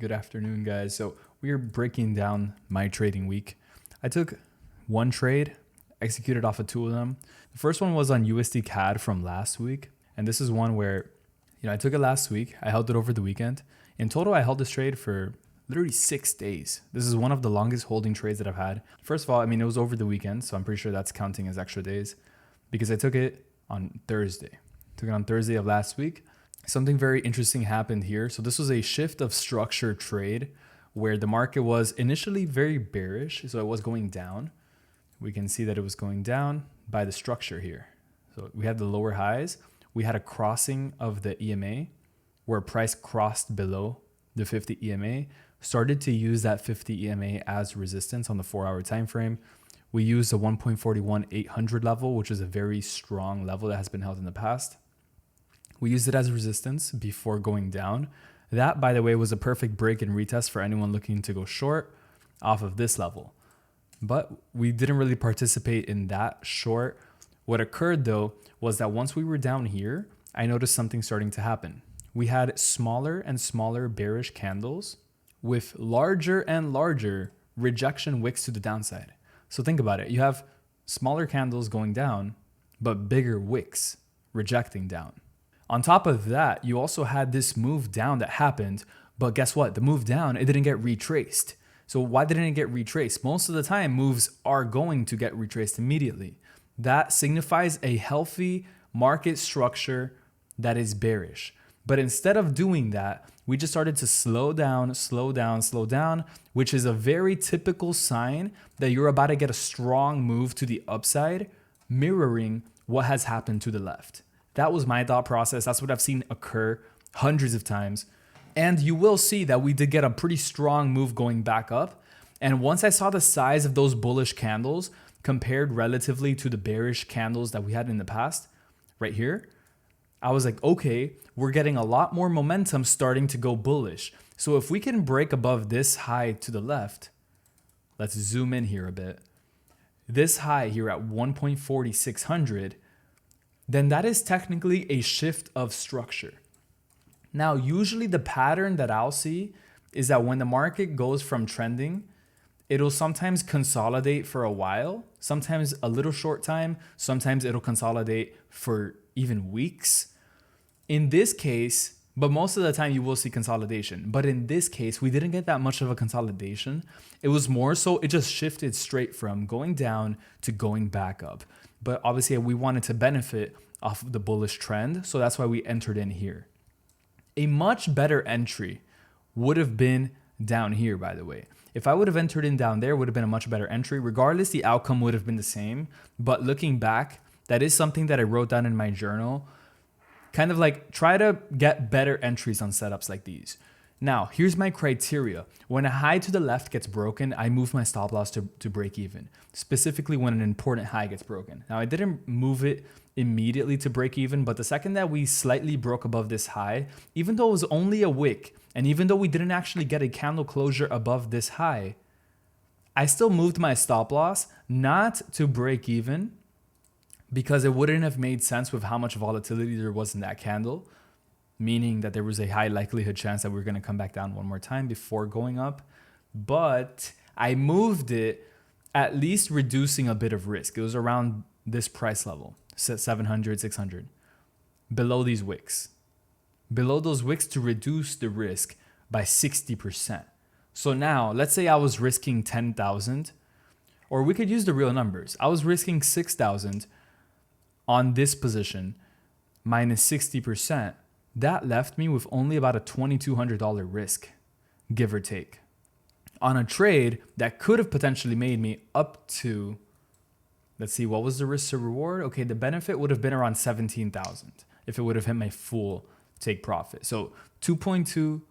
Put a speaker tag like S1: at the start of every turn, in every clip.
S1: Good afternoon, guys. So we are breaking down my trading week. I took one trade, executed off of two of them. The first one was on USDCAD from last week. And this is one where, I took it last week. I held it over the weekend. In total, I held this trade for literally 6 days. This is one of the longest holding trades that I've had. First of all, it was over the weekend, so I'm pretty sure that's counting as extra days because I took it on Thursday. Took it on Thursday of last week. Something very interesting happened here. So this was a shift of structure trade where the market was initially very bearish. So it was going down. We can see that it was going down by the structure here. So we had the lower highs. We had a crossing of the EMA where price crossed below the 50 EMA, started to use that 50 EMA as resistance on the 4-hour time frame. We used the 1.41800 level, which is a very strong level that has been held in the past. We used it as resistance before going down. That, by the way, was a perfect break and retest for anyone looking to go short off of this level. But we didn't really participate in that short. What occurred though was that once we were down here, I noticed something starting to happen. We had smaller and smaller bearish candles with larger and larger rejection wicks to the downside. So think about it. You have smaller candles going down, but bigger wicks rejecting down. On top of that, you also had this move down that happened, but guess what? The move down, it didn't get retraced. So why didn't it get retraced? Most of the time, moves are going to get retraced immediately. That signifies a healthy market structure that is bearish. But instead of doing that, we just started to slow down, which is a very typical sign that you're about to get a strong move to the upside, mirroring what has happened to the left. That was my thought process. That's what I've seen occur hundreds of times. And you will see that we did get a pretty strong move going back up. And once I saw the size of those bullish candles compared relatively to the bearish candles that we had in the past, right here, I was like, okay, we're getting a lot more momentum starting to go bullish. So if we can break above this high to the left, let's zoom in here a bit. This high here at 1.4600, then that is technically a shift of structure. Now, usually the pattern that I'll see is that when the market goes from trending, it'll sometimes consolidate for a while, sometimes a little short time, sometimes it'll consolidate for even weeks. In this case, but most of the time you will see consolidation. But in this case, we didn't get that much of a consolidation. It was more so it just shifted straight from going down to going back up. But obviously we wanted to benefit off of the bullish trend. So that's why we entered in here. A much better entry would have been down here, by the way. If I would have entered in down there, it would have been a much better entry. Regardless, the outcome would have been the same. But looking back, that is something that I wrote down in my journal. Kind of like try to get better entries on setups like these. Now, here's my criteria. When a high to the left gets broken, I move my stop loss to break even, specifically when an important high gets broken. Now, I didn't move it immediately to break even, but the second that we slightly broke above this high, even though it was only a wick, and even though we didn't actually get a candle closure above this high, I still moved my stop loss not to break even because it wouldn't have made sense with how much volatility there was in that candle, meaning that there was a high likelihood chance that we were going to come back down one more time before going up. But I moved it at least reducing a bit of risk. It was around this price level, 700, 600, below these wicks. Below those wicks to reduce the risk by 60%. So now, let's say I was risking 10,000, or we could use the real numbers. I was risking 6,000 on this position minus 60%. That left me with only about a $2,200 risk, give or take, on a trade that could have potentially made me up to, let's see, what was the risk to reward? Okay, the benefit would have been around 17,000 if it would have hit my full take profit. So 2.2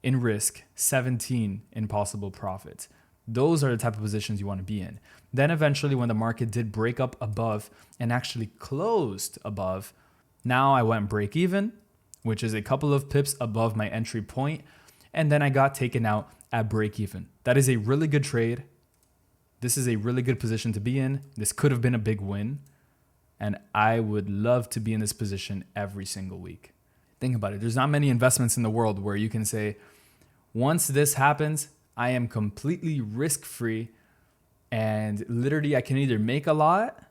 S1: in risk, 17 in possible profits. Those are the type of positions you want to be in. Then eventually when the market did break up above and actually closed above, now I went break even, which is a couple of pips above my entry point. And then I got taken out at break even. That is a really good trade. This is a really good position to be in. This could have been a big win. And I would love to be in this position every single week. Think about it. There's not many investments in the world where you can say, Once this happens, I am completely risk-free, and literally I can either make a lot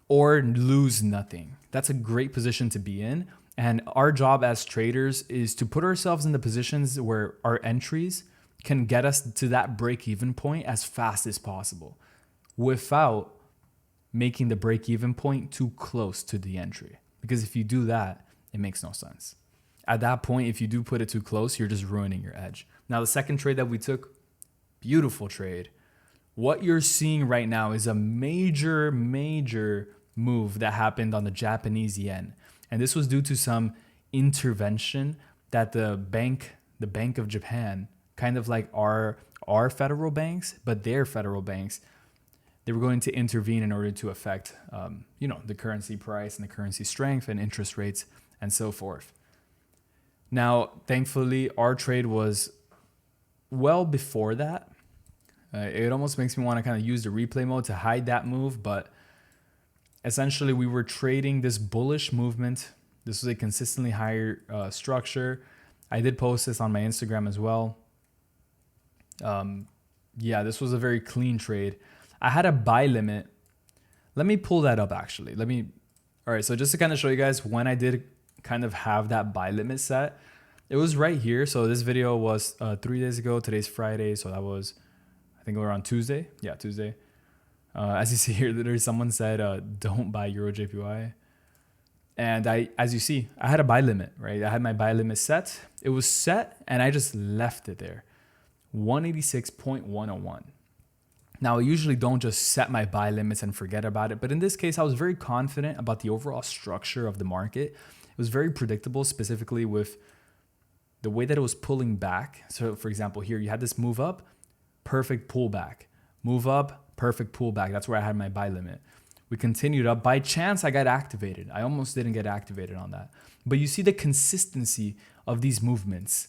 S1: or lose nothing. That's a great position to be in. And our job as traders is to put ourselves in the positions where our entries can get us to that break-even point as fast as possible without making the break-even point too close to the entry. Because if you do that, it makes no sense. At that point, if you do put it too close, you're just ruining your edge. Now, the second trade that we took, beautiful trade. What you're seeing right now is a major move that happened on the Japanese yen. And this was due to some intervention that the Bank of Japan, kind of like our federal banks, but their federal banks, they were going to intervene in order to affect, the currency price and the currency strength and interest rates and so forth. Now, thankfully, our trade was well before that. It almost makes me want to kind of use the replay mode to hide that move, but essentially we were trading this bullish movement. This was a consistently higher structure. I did post this on my Instagram as well. This was a very clean trade. I had a buy limit. Let me pull that up actually. All right, so just to kind of show you guys when I did kind of have that buy limit set, it was right here. So this video was 3 days ago. Today's Friday, so that was, I think, around Tuesday. Yeah, Tuesday. As you see here, literally someone said, don't buy Euro JPY. And as you see, I had a buy limit, right? I had my buy limit set. It was set and I just left it there. 186.101. Now, I usually don't just set my buy limits and forget about it. But in this case, I was very confident about the overall structure of the market. It was very predictable, specifically with the way that it was pulling back. So for example, here you had this move up, perfect pullback. Move up, perfect pullback. That's where I had my buy limit. We continued up. By chance, I got activated. I almost didn't get activated on that. But you see the consistency of these movements.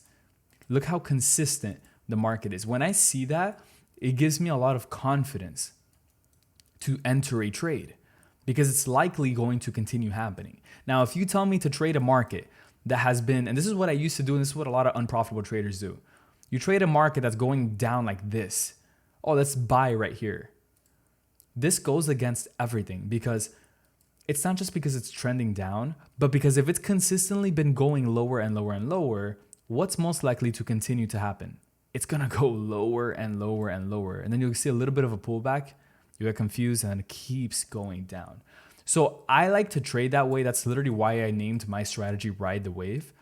S1: Look how consistent the market is. When I see that, it gives me a lot of confidence to enter a trade because it's likely going to continue happening. Now, if you tell me to trade a market that has been, and this is what I used to do, and this is what a lot of unprofitable traders do. You trade a market that's going down like this. Oh, let's buy right here. This goes against everything because it's not just because it's trending down, but because if it's consistently been going lower and lower and lower, what's most likely to continue to happen? It's going to go lower and lower and lower. And then you'll see a little bit of a pullback. You get confused and it keeps going down. So I like to trade that way. That's literally why I named my strategy Ride the Wave.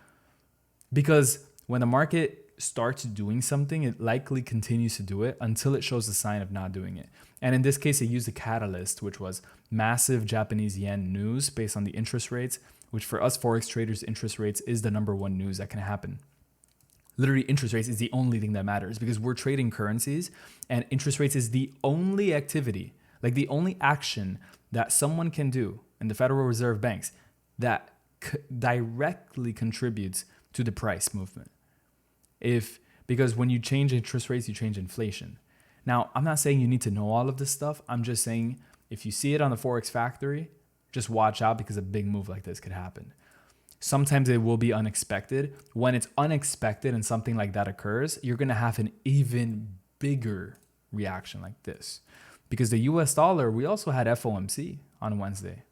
S1: Because when the market starts doing something, it likely continues to do it until it shows a sign of not doing it. And in this case, it used a catalyst, which was massive Japanese yen news based on the interest rates, which for us Forex traders, interest rates is the number one news that can happen. Literally, interest rates is the only thing that matters because we're trading currencies and interest rates is the only activity, like the only action that someone can do in the Federal Reserve banks that directly contributes to the price movement. Because when you change interest rates, you change inflation. Now, I'm not saying you need to know all of this stuff. I'm just saying if you see it on the Forex Factory, just watch out because a big move like this could happen. Sometimes it will be unexpected. When it's unexpected and something like that occurs, you're going to have an even bigger reaction like this. Because the US dollar, we also had FOMC on Wednesday.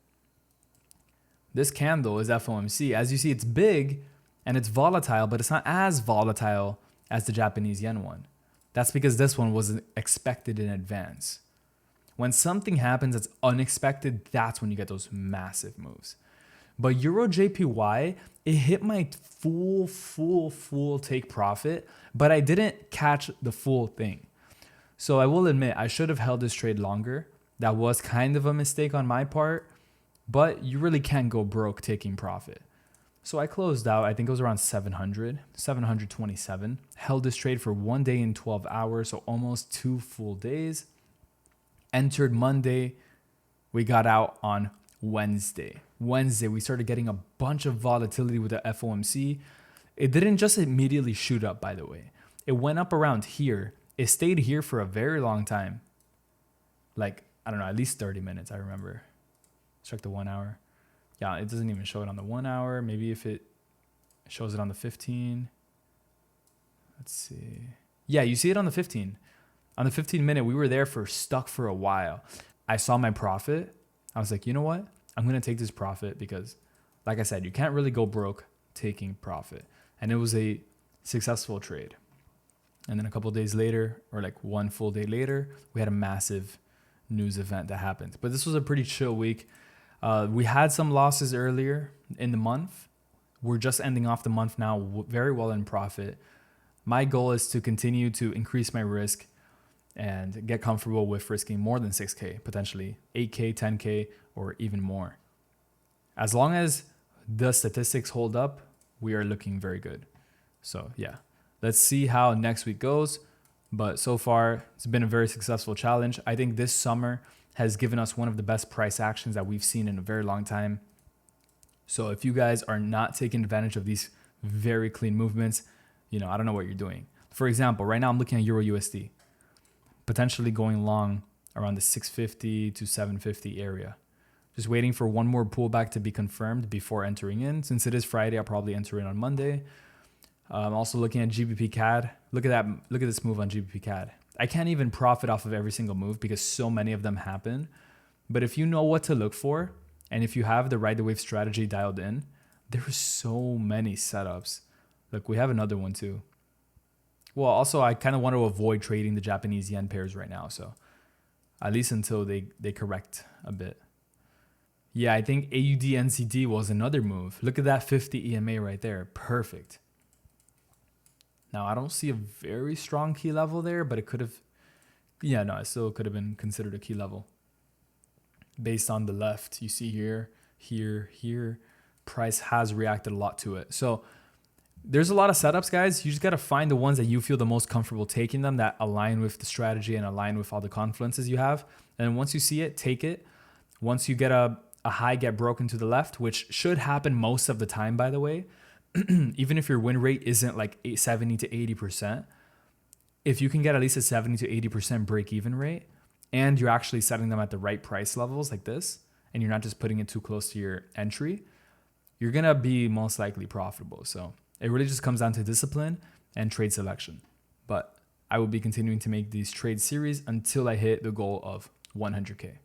S1: This candle is FOMC. As you see, it's big and it's volatile, but it's not as volatile as the Japanese yen one. That's because this one was expected in advance. When something happens that's unexpected, that's when you get those massive moves. But Euro JPY, it hit my full take profit, but I didn't catch the full thing. So I will admit, I should have held this trade longer. That was kind of a mistake on my part, but you really can't go broke taking profit. So I closed out, I think it was around 727, held this trade for 1 day and 12 hours, so almost 2 full days. Entered Monday, we got out on Wednesday, we started getting a bunch of volatility with the FOMC. It didn't just immediately shoot up, by the way. It went up around here. It stayed here for a very long time. Like, I don't know, at least 30 minutes, I remember. Check the 1 hour. Yeah, it doesn't even show it on the 1 hour. Maybe if it shows it on the 15. Let's see. Yeah, you see it on the 15. On the 15-minute, we were there stuck for a while. I saw my profit. I was like, you know what? I'm going to take this profit because, like I said, you can't really go broke taking profit. And it was a successful trade. And then a couple of days later, or like one full day later, we had a massive news event that happened. But this was a pretty chill week. We had some losses earlier in the month. We're just ending off the month now very well in profit. My goal is to continue to increase my risk and get comfortable with risking more than 6K, potentially 8K, 10K, or even more. As long as the statistics hold up, we are looking very good. So yeah, let's see how next week goes. But so far, it's been a very successful challenge. I think this summer has given us one of the best price actions that we've seen in a very long time. So if you guys are not taking advantage of these very clean movements, I don't know what you're doing. For example, right now I'm looking at Euro USD, potentially going long around the 650 to 750 area. Just waiting for one more pullback to be confirmed before entering in. Since it is Friday, I'll probably enter in on Monday. I'm also looking at GBP CAD. Look at that. Look at this move on GBP CAD. I can't even profit off of every single move because so many of them happen. But if you know what to look for, and if you have the ride the wave strategy dialed in, there are so many setups. Look, we have another one too. Well, also, I kind of want to avoid trading the Japanese yen pairs right now. So at least until they correct a bit. Yeah, I think AUD NCD was another move. Look at that 50 EMA right there. Perfect. Now, I don't see a very strong key level there, but it could have, it still could have been considered a key level. Based on the left, you see here, price has reacted a lot to it. So there's a lot of setups, guys. You just got to find the ones that you feel the most comfortable taking them, that align with the strategy and align with all the confluences you have. And once you see it, take it. Once you get a high get broken to the left, which should happen most of the time, by the way, even if your win rate isn't like 70 to 80%, if you can get at least a 70 to 80% break even rate, and you're actually setting them at the right price levels like this, and you're not just putting it too close to your entry, you're going to be most likely profitable. So it really just comes down to discipline and trade selection. But I will be continuing to make these trade series until I hit the goal of 100K.